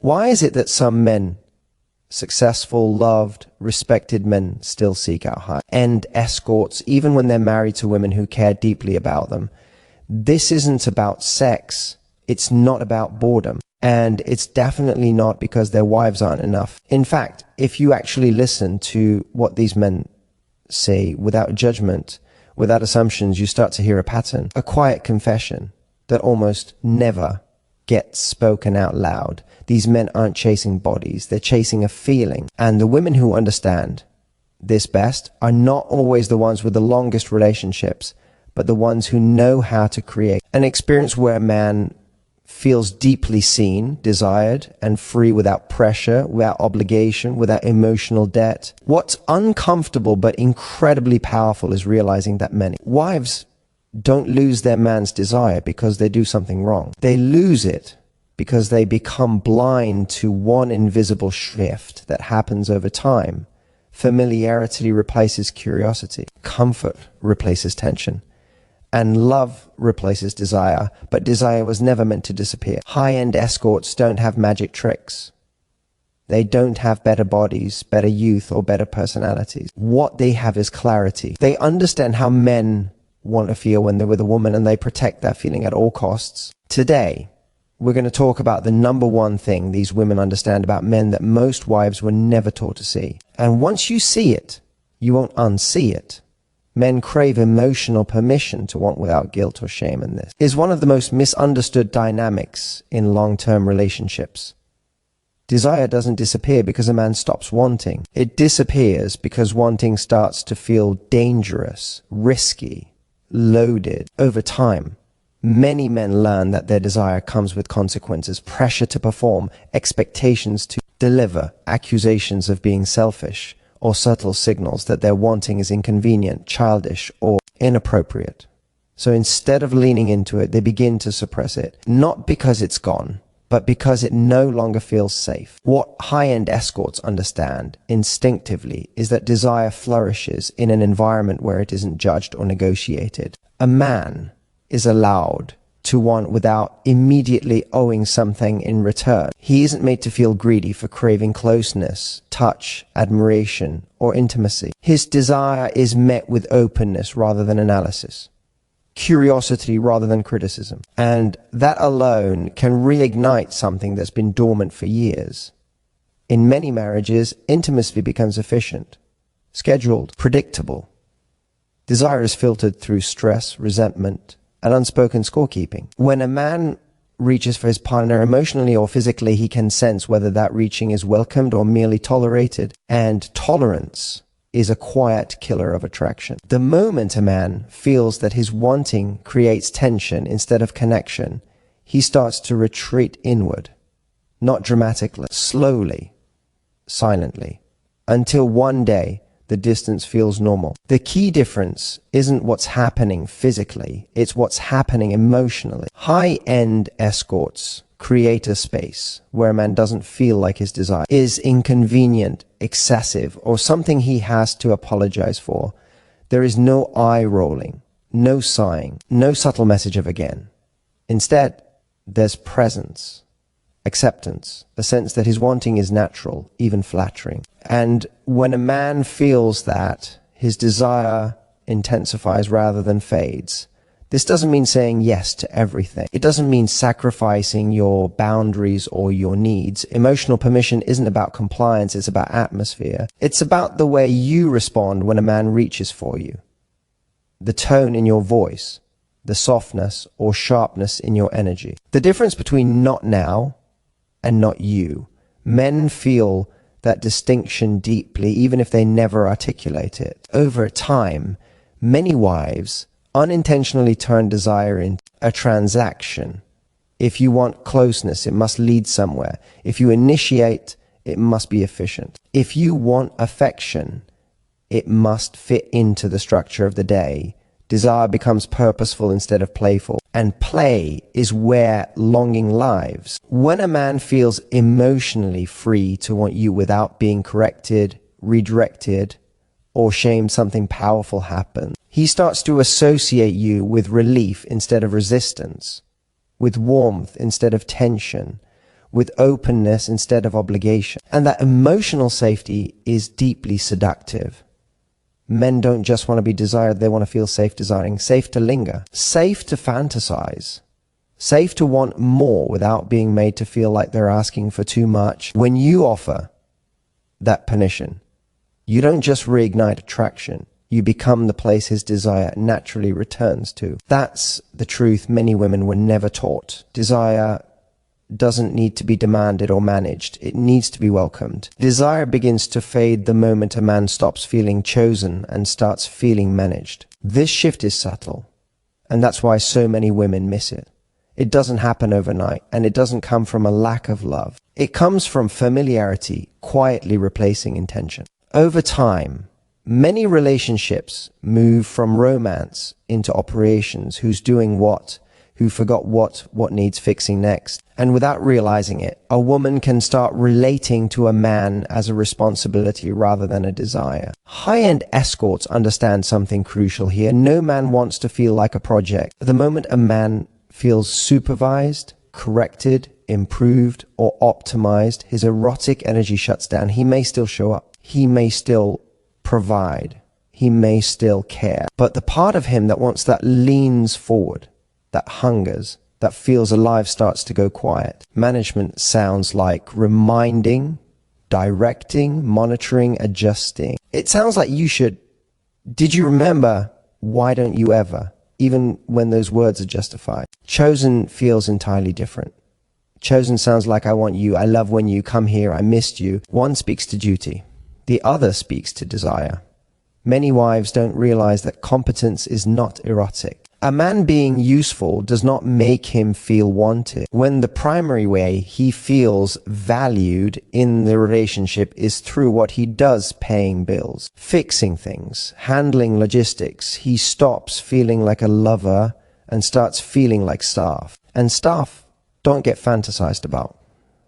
Why is it that some men, successful, loved, respected men, still seek out high-end escorts even when they're married to women who care deeply about them? This isn't about sex. It's not about boredom. And it's definitely not because their wives aren't enough. In fact, if you actually listen to what these men say without judgment, without assumptions, you start to hear a pattern, a quiet confession that almost never gets spoken out loud. These men aren't chasing bodies, they're chasing a feeling. And the women who understand this best are not always the ones with the longest relationships, but the ones who know how to create an experience where a man feels deeply seen, desired, and free without pressure, without obligation, without emotional debt. What's uncomfortable but incredibly powerful is realizing that many wives don't lose their man's desire because they do something wrong. They lose it because they become blind to one invisible shift that happens over time. Familiarity replaces curiosity. Comfort replaces tension. And love replaces desire, but desire was never meant to disappear. High-end escorts don't have magic tricks. They don't have better bodies, better youth, or better personalities. What they have is clarity. They understand how men want to feel when they're with a woman, and they protect that feeling at all costs. Today, we're going to talk about the number one thing these women understand about men that most wives were never taught to see. And once you see it, you won't unsee it. Men crave emotional permission to want without guilt or shame, and this is one of the most misunderstood dynamics in long-term relationships. Desire doesn't disappear because a man stops wanting. It disappears because wanting starts to feel dangerous, risky, loaded. Over time, many men learn that their desire comes with consequences, pressure to perform, expectations to deliver, accusations of being selfish, or subtle signals that their wanting is inconvenient, childish, or inappropriate. So instead of leaning into it, they begin to suppress it, not because it's gone, but because it no longer feels safe. What high-end escorts understand instinctively is that desire flourishes in an environment where it isn't judged or negotiated. A man is allowed to want without immediately owing something in return. He isn't made to feel greedy for craving closeness, touch, admiration, or intimacy. His desire is met with openness rather than analysis, curiosity rather than criticism. And that alone can reignite something that's been dormant for years. In many marriages, intimacy becomes efficient, scheduled, predictable. Desire is filtered through stress, resentment, and unspoken scorekeeping. When a man reaches for his partner emotionally or physically, he can sense whether that reaching is welcomed or merely tolerated. And tolerance is a quiet killer of attraction. The moment a man feels that his wanting creates tension instead of connection, he starts to retreat inward, not dramatically, slowly, silently, until one day the distance feels normal. The key difference isn't what's happening physically, it's what's happening emotionally. High-end escorts create a space where a man doesn't feel like his desire is inconvenient, excessive, or something he has to apologize for. There is no eye rolling, no sighing, no subtle message of again. Instead, there's presence, acceptance, a sense that his wanting is natural, even flattering. And when a man feels that, his desire intensifies rather than fades. This doesn't mean saying yes to everything. It doesn't mean sacrificing your boundaries or your needs. Emotional permission isn't about compliance, it's about atmosphere. It's about the way you respond when a man reaches for you. The tone in your voice, the softness or sharpness in your energy. The difference between not now and not you. Men feel that distinction deeply, even if they never articulate it. Over time, many wives unintentionally turn desire into a transaction. If you want closeness, it must lead somewhere. If you initiate, it must be efficient. If you want affection, it must fit into the structure of the day. Desire becomes purposeful instead of playful. And play is where longing lives. When a man feels emotionally free to want you without being corrected, redirected, or shamed, something powerful happens. He starts to associate you with relief instead of resistance, with warmth instead of tension, with openness instead of obligation. And that emotional safety is deeply seductive. Men don't just want to be desired, they want to feel safe desiring, safe to linger, safe to fantasize, safe to want more without being made to feel like they're asking for too much. When you offer that permission, you don't just reignite attraction, you become the place his desire naturally returns to. That's the truth many women were never taught. Desire doesn't need to be demanded or managed. It needs to be welcomed. Desire begins to fade the moment a man stops feeling chosen and starts feeling managed. This shift is subtle, and that's why so many women miss it. It doesn't happen overnight, and it doesn't come from a lack of love. It comes from familiarity quietly replacing intention. Over time, many relationships move from romance into operations. Who's doing what? Who forgot what needs fixing next? And without realizing it, a woman can start relating to a man as a responsibility rather than a desire. High-end escorts understand something crucial here. No man wants to feel like a project. The moment a man feels supervised, corrected, improved, or optimized, his erotic energy shuts down. He may still show up. He may still provide. He may still care. But the part of him that wants that leans forward, that hungers, that feels alive starts to go quiet. Management sounds like reminding, directing, monitoring, adjusting. It sounds like you should. Did you remember? Why don't you ever? Even when those words are justified. Chosen feels entirely different. Chosen sounds like I want you, I love when you come here, I missed you. One speaks to duty. The other speaks to desire. Many wives don't realize that competence is not erotic. A man being useful does not make him feel wanted. When the primary way he feels valued in the relationship is through what he does, paying bills, fixing things, handling logistics, he stops feeling like a lover and starts feeling like staff. And staff don't get fantasized about.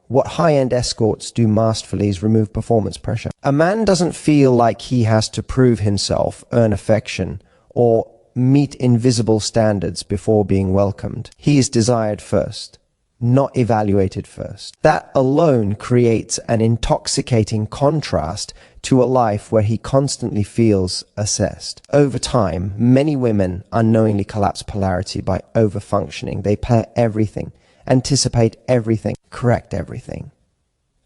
What high-end escorts do masterfully is remove performance pressure. A man doesn't feel like he has to prove himself, earn affection, or meet invisible standards before being welcomed. He is desired first, not evaluated first. That alone creates an intoxicating contrast to a life where he constantly feels assessed. Over time, many women unknowingly collapse polarity by over-functioning. They plan everything, anticipate everything, correct everything.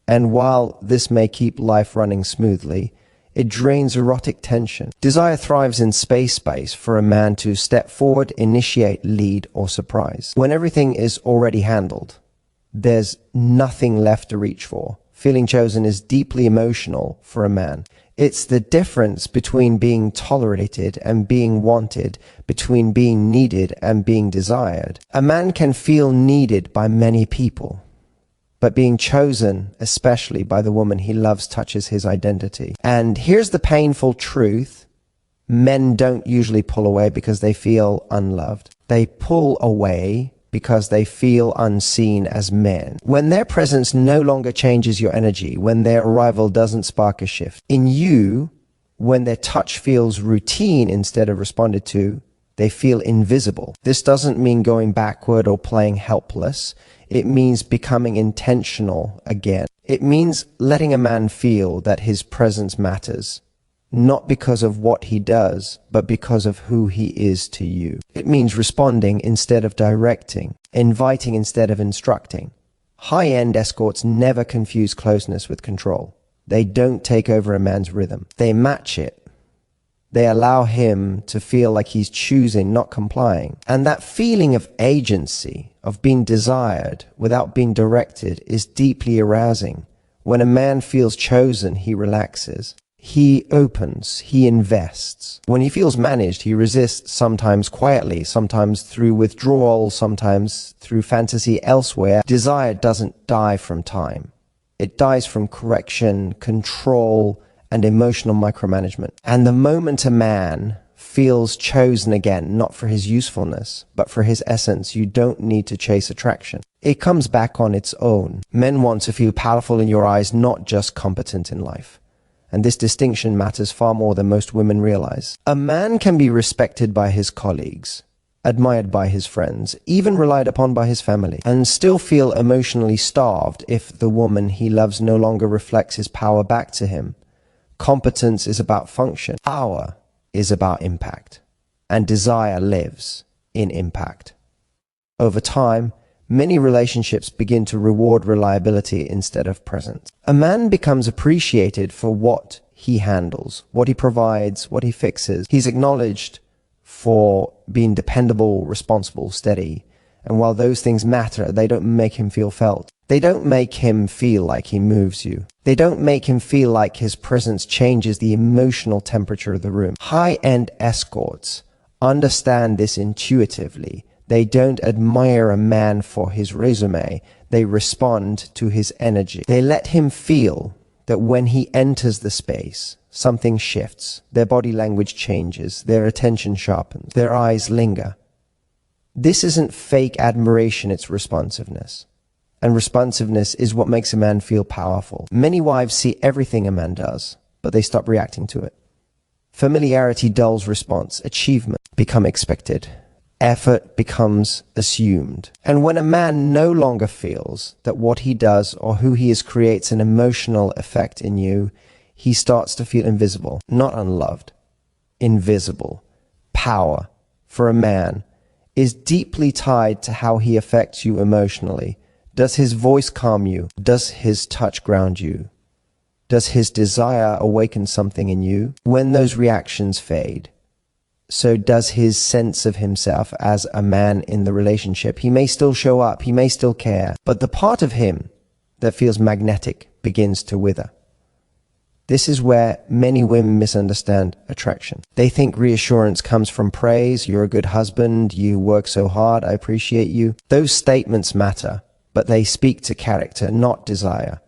And while this may keep life running smoothly, it drains erotic tension. Desire thrives in space for a man to step forward, initiate, lead, or surprise. When everything is already handled, there's nothing left to reach for. Feeling chosen is deeply emotional for a man. It's the difference between being tolerated and being wanted, between being needed and being desired. A man can feel needed by many people, but being chosen, especially by the woman he loves, touches his identity. And here's the painful truth. Men don't usually pull away because they feel unloved. They pull away because they feel unseen as men. When their presence no longer changes your energy, when their arrival doesn't spark a shift in you, when their touch feels routine instead of responded to, they feel invisible. This doesn't mean going backward or playing helpless. It means becoming intentional again. It means letting a man feel that his presence matters, not because of what he does, but because of who he is to you. It means responding instead of directing, inviting instead of instructing. High-end escorts never confuse closeness with control. They don't take over a man's rhythm. They match it. They allow him to feel like he's choosing, not complying. And that feeling of agency, of being desired without being directed, is deeply arousing. When a man feels chosen, he relaxes. He opens, he invests. When he feels managed, he resists, sometimes quietly, sometimes through withdrawal, sometimes through fantasy elsewhere. Desire doesn't die from time. It dies from correction, control, and emotional micromanagement. And the moment a man feels chosen again, not for his usefulness, but for his essence, you don't need to chase attraction. It comes back on its own. Men want to feel powerful in your eyes, not just competent in life. And this distinction matters far more than most women realize. A man can be respected by his colleagues, admired by his friends, even relied upon by his family, and still feel emotionally starved if the woman he loves no longer reflects his power back to him. Competence is about function. Power is about impact. And desire lives in impact. Over time, many relationships begin to reward reliability instead of presence. A man becomes appreciated for what he handles, what he provides, what he fixes. He's acknowledged for being dependable, responsible, steady. And while those things matter, they don't make him feel felt. They don't make him feel like he moves you. They don't make him feel like his presence changes the emotional temperature of the room. High-end escorts understand this intuitively. They don't admire a man for his resume. They respond to his energy. They let him feel that when he enters the space, something shifts. Their body language changes. Their attention sharpens. Their eyes linger. This isn't fake admiration, it's responsiveness. And responsiveness is what makes a man feel powerful. Many wives see everything a man does, but they stop reacting to it. Familiarity dulls response. Achievement become expected. Effort becomes assumed. And when a man no longer feels that what he does or who he is creates an emotional effect in you, he starts to feel invisible, not unloved. Invisible. Power, for a man, is deeply tied to how he affects you emotionally. Does his voice calm you? Does his touch ground you? Does his desire awaken something in you? When those reactions fade, so does his sense of himself as a man in the relationship. He may still show up, he may still care, but the part of him that feels magnetic begins to wither. This is where many women misunderstand attraction. They think reassurance comes from praise. You're a good husband. You work so hard. I appreciate you. Those statements matter, but they speak to character, not desire.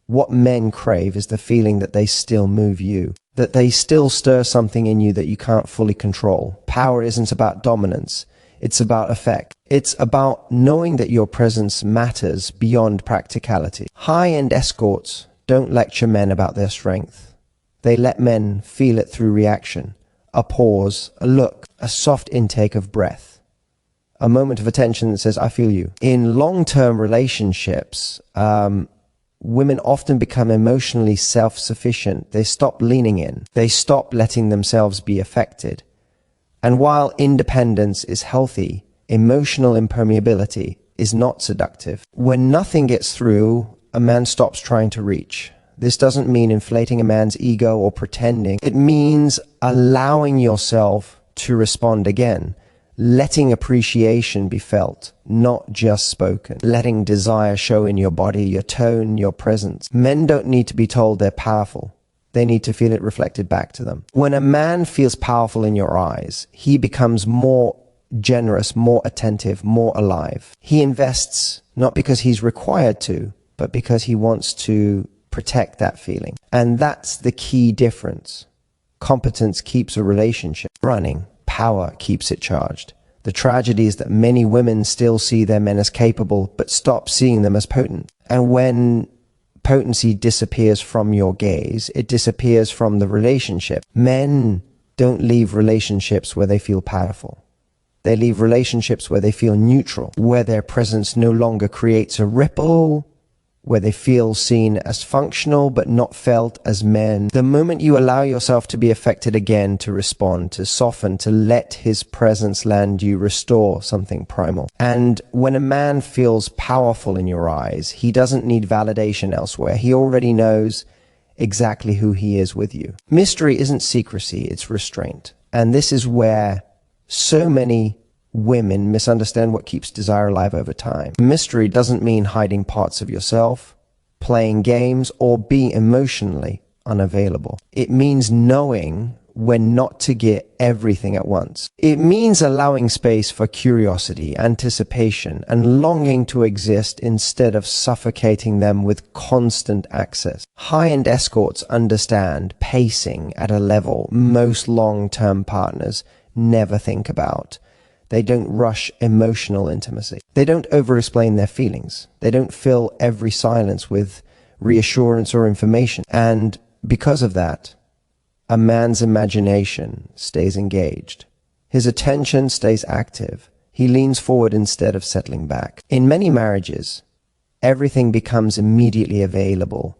What men crave is the feeling that they still move you, that they still stir something in you that you can't fully control. Power isn't about dominance. It's about effect. It's about knowing that your presence matters beyond practicality. High-end escorts don't lecture men about their strength. They let men feel it through reaction, a pause, a look, a soft intake of breath, a moment of attention that says, I feel you. In long-term relationships, women often become emotionally self-sufficient. They stop leaning in. They stop letting themselves be affected. And while independence is healthy, emotional impermeability is not seductive. When nothing gets through, a man stops trying to reach. This doesn't mean inflating a man's ego or pretending. It means allowing yourself to respond again, letting appreciation be felt, not just spoken, letting desire show in your body, your tone, your presence. Men don't need to be told they're powerful. They need to feel it reflected back to them. When a man feels powerful in your eyes, he becomes more generous, more attentive, more alive. He invests not because he's required to, but because he wants to protect that feeling. And that's the key difference. Competence keeps a relationship running. Power keeps it charged. The tragedy is that many women still see their men as capable, but stop seeing them as potent. And when potency disappears from your gaze, it disappears from the relationship. Men don't leave relationships where they feel powerful. They leave relationships where they feel neutral, where their presence no longer creates a ripple, where they feel seen as functional but not felt as men. The moment you allow yourself to be affected again, to respond, to soften, to let his presence land, you restore something primal. And when a man feels powerful in your eyes, he doesn't need validation elsewhere. He already knows exactly who he is with you. Mystery isn't secrecy, it's restraint. And this is where so many women misunderstand what keeps desire alive over time. Mystery doesn't mean hiding parts of yourself, playing games, or being emotionally unavailable. It means knowing when not to get everything at once. It means allowing space for curiosity, anticipation, and longing to exist instead of suffocating them with constant access. High-end escorts understand pacing at a level most long-term partners never think about. They don't rush emotional intimacy. They don't over-explain their feelings. They don't fill every silence with reassurance or information. And because of that, a man's imagination stays engaged. His attention stays active. He leans forward instead of settling back. In many marriages, everything becomes immediately available.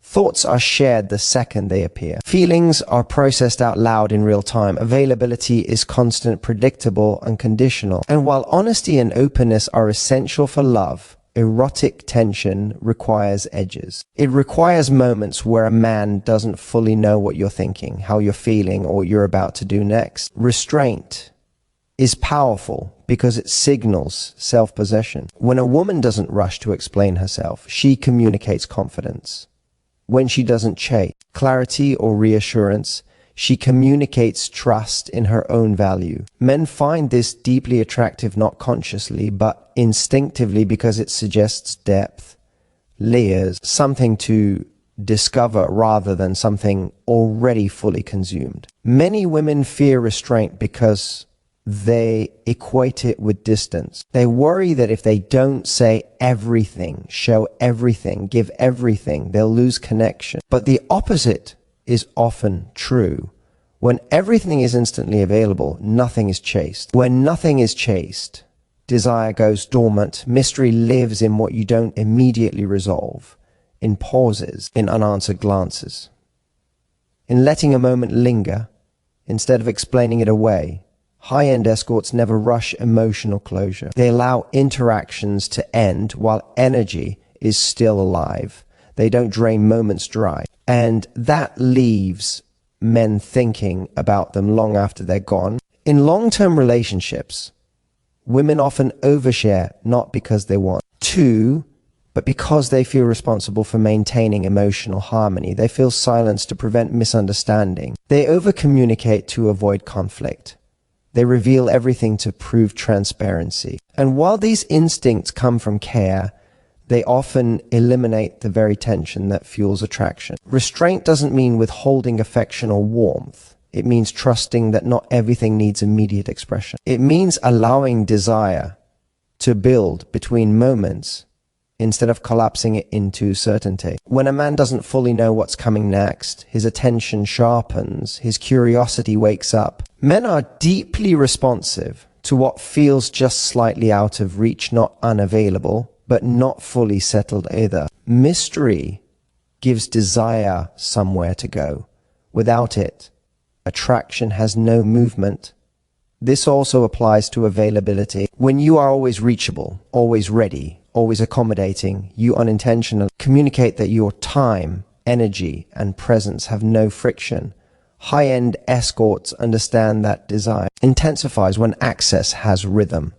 Thoughts are shared the second they appear. Feelings are processed out loud in real time. Availability is constant, predictable, and conditional. And while honesty and openness are essential for love, erotic tension requires edges. It requires moments where a man doesn't fully know what you're thinking, how you're feeling, or what you're about to do next. Restraint is powerful because it signals self-possession. When a woman doesn't rush to explain herself, she communicates confidence. When she doesn't chase clarity or reassurance, she communicates trust in her own value. Men find this deeply attractive, not consciously, but instinctively, because it suggests depth, layers, something to discover rather than something already fully consumed. Many women fear restraint because they equate it with distance. They worry that if they don't say everything, show everything, give everything, they'll lose connection. But the opposite is often true. When everything is instantly available, nothing is chased. When nothing is chased, desire goes dormant. Mystery lives in what you don't immediately resolve, in pauses, in unanswered glances, in letting a moment linger instead of explaining it away. High-end escorts never rush emotional closure. They allow interactions to end while energy is still alive. They don't drain moments dry. And that leaves men thinking about them long after they're gone. In long-term relationships, women often overshare not because they want to, but because they feel responsible for maintaining emotional harmony. They feel silence to prevent misunderstanding. They overcommunicate to avoid conflict. They reveal everything to prove transparency. And while these instincts come from care, they often eliminate the very tension that fuels attraction. Restraint doesn't mean withholding affection or warmth. It means trusting that not everything needs immediate expression. It means allowing desire to build between moments instead of collapsing it into certainty. When a man doesn't fully know what's coming next, his attention sharpens, his curiosity wakes up. Men are deeply responsive to what feels just slightly out of reach, not unavailable, but not fully settled either. Mystery gives desire somewhere to go. Without it, attraction has no movement. This also applies to availability. When you are always reachable, always ready, always accommodating, you unintentionally communicate that your time, energy, and presence have no friction. High-end escorts understand that desire intensifies when access has rhythm,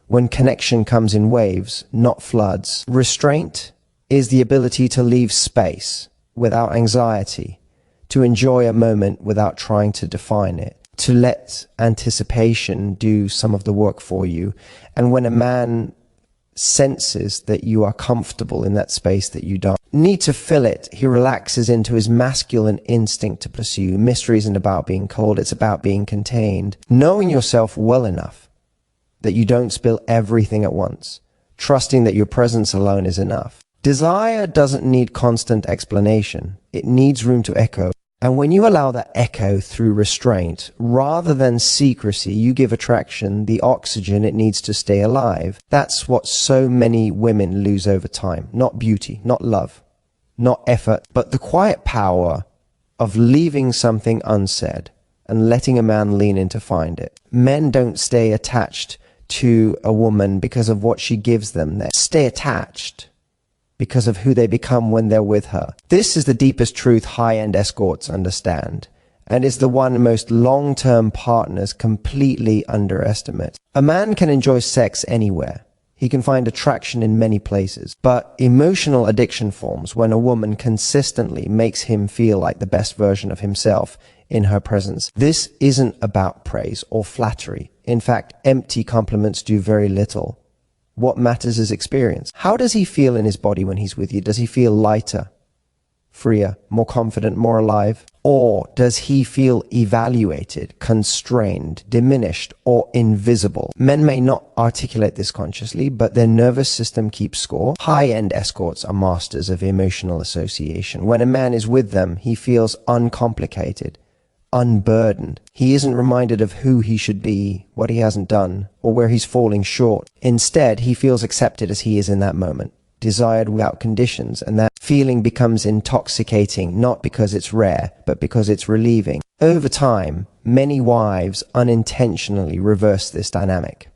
when connection comes in waves, not floods. Restraint is the ability to leave space without anxiety, to enjoy a moment without trying to define it, to let anticipation do some of the work for you. And when a man senses that you are comfortable in that space that you don't need to fill it, he relaxes into his masculine instinct to pursue. Mystery isn't about being cold, it's about being contained. Knowing yourself well enough that you don't spill everything at once. Trusting that your presence alone is enough. Desire doesn't need constant explanation. It needs room to echo. And when you allow that echo through restraint, rather than secrecy, you give attraction the oxygen it needs to stay alive. That's what so many women lose over time. Not beauty, not love, not effort, but the quiet power of leaving something unsaid and letting a man lean in to find it. Men don't stay attached to a woman because of what she gives them. They stay attached because of who they become when they're with her. This is the deepest truth high-end escorts understand, and is the one most long-term partners completely underestimate. A man can enjoy sex anywhere. He can find attraction in many places, but emotional addiction forms when a woman consistently makes him feel like the best version of himself in her presence. This isn't about praise or flattery. In fact, empty compliments do very little. What matters is experience. How does he feel in his body when he's with you? Does he feel lighter, freer, more confident, more alive? Or does he feel evaluated, constrained, diminished, or invisible? Men may not articulate this consciously, but their nervous system keeps score. High-end escorts are masters of emotional association. When a man is with them, he feels uncomplicated, unburdened. He isn't reminded of who he should be, what he hasn't done, or where he's falling short. Instead, he feels accepted as he is in that moment, desired without conditions, and that feeling becomes intoxicating, not because it's rare, but because it's relieving. Over time, many wives unintentionally reverse this dynamic.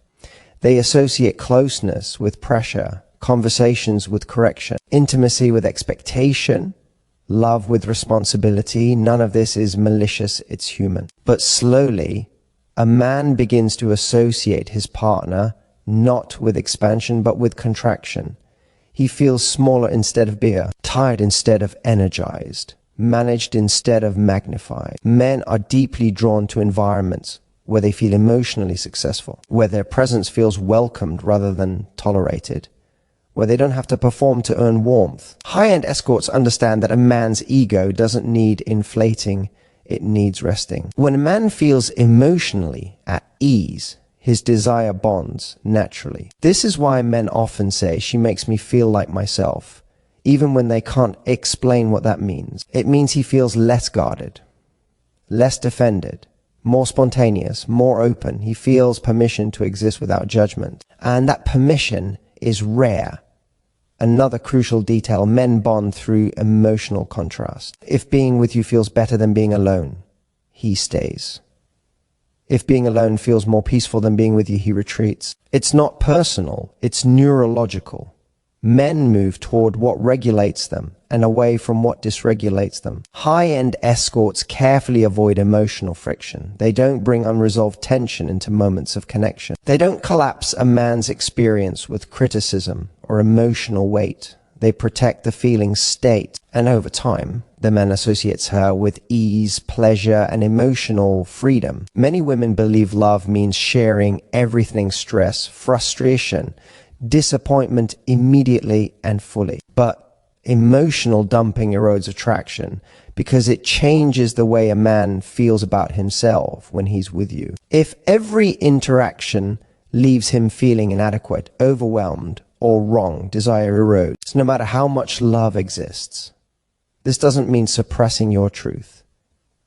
They associate closeness with pressure, conversations with correction, intimacy with expectation, love with responsibility. None of this is malicious, it's human. But slowly, a man begins to associate his partner not with expansion, but with contraction. He feels smaller instead of bigger, tired instead of energized, managed instead of magnified. Men are deeply drawn to environments where they feel emotionally successful, where their presence feels welcomed rather than tolerated, where they don't have to perform to earn warmth. High-end escorts understand that a man's ego doesn't need inflating, it needs resting. When a man feels emotionally at ease, his desire bonds naturally. This is why men often say, "She makes me feel like myself," even when they can't explain what that means. It means he feels less guarded, less defended, more spontaneous, more open. He feels permission to exist without judgment. And that permission is rare. Another crucial detail, men bond through emotional contrast. If being with you feels better than being alone, he stays. If being alone feels more peaceful than being with you, he retreats. It's not personal, it's neurological. Men move toward what regulates them and away from what dysregulates them. High-end escorts carefully avoid emotional friction. They don't bring unresolved tension into moments of connection. They don't collapse a man's experience with criticism or emotional weight. They protect the feeling state, and over time, the man associates her with ease, pleasure, and emotional freedom. Many women believe love means sharing everything: stress, frustration, disappointment immediately and fully. But emotional dumping erodes attraction because it changes the way a man feels about himself when he's with you. If every interaction leaves him feeling inadequate, overwhelmed, or wrong, desire erodes, no matter how much love exists. This doesn't mean suppressing your truth.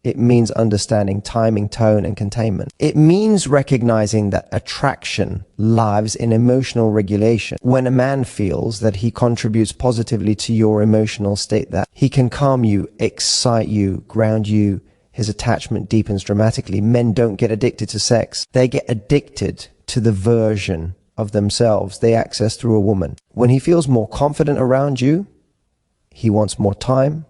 It means understanding timing, tone, and containment. It means recognizing that attraction lives in emotional regulation. When a man feels that he contributes positively to your emotional state, that he can calm you, excite you, ground you, his attachment deepens dramatically. Men don't get addicted to sex. They get addicted to the version of themselves they access through a woman. When he feels more confident around you, he wants more time.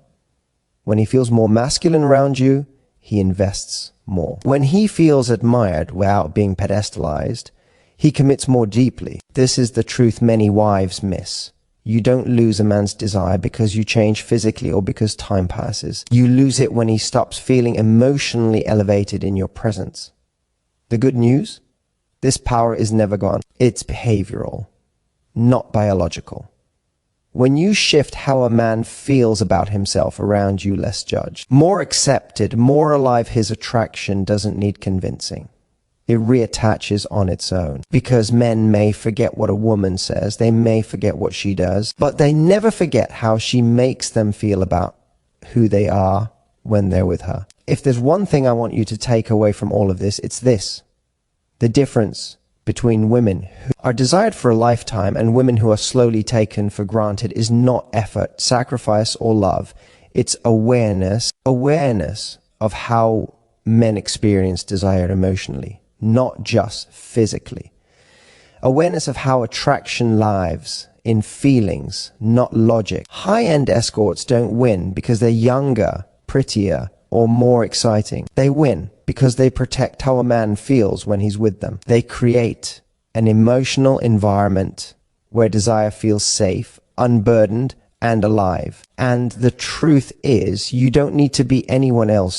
When he feels more masculine around you, he invests more. When he feels admired without being pedestalized, he commits more deeply. This is the truth many wives miss. You don't lose a man's desire because you change physically or because time passes. You lose it when he stops feeling emotionally elevated in your presence. The good news? This power is never gone. It's behavioral, not biological. When you shift how a man feels about himself around you, less judged, more accepted, more alive, his attraction doesn't need convincing. It reattaches on its own. Because men may forget what a woman says, they may forget what she does, but they never forget how she makes them feel about who they are when they're with her. If there's one thing I want you to take away from all of this, it's this. The difference between women who are desired for a lifetime and women who are slowly taken for granted is not effort, sacrifice, or love. It's awareness of how men experience desire emotionally, not just physically. Awareness of how attraction lives in feelings, not logic. High-end escorts don't win because they're younger, prettier, or more exciting. They win because they protect how a man feels when he's with them. They create an emotional environment where desire feels safe, unburdened, and alive. And the truth is, you don't need to be anyone else.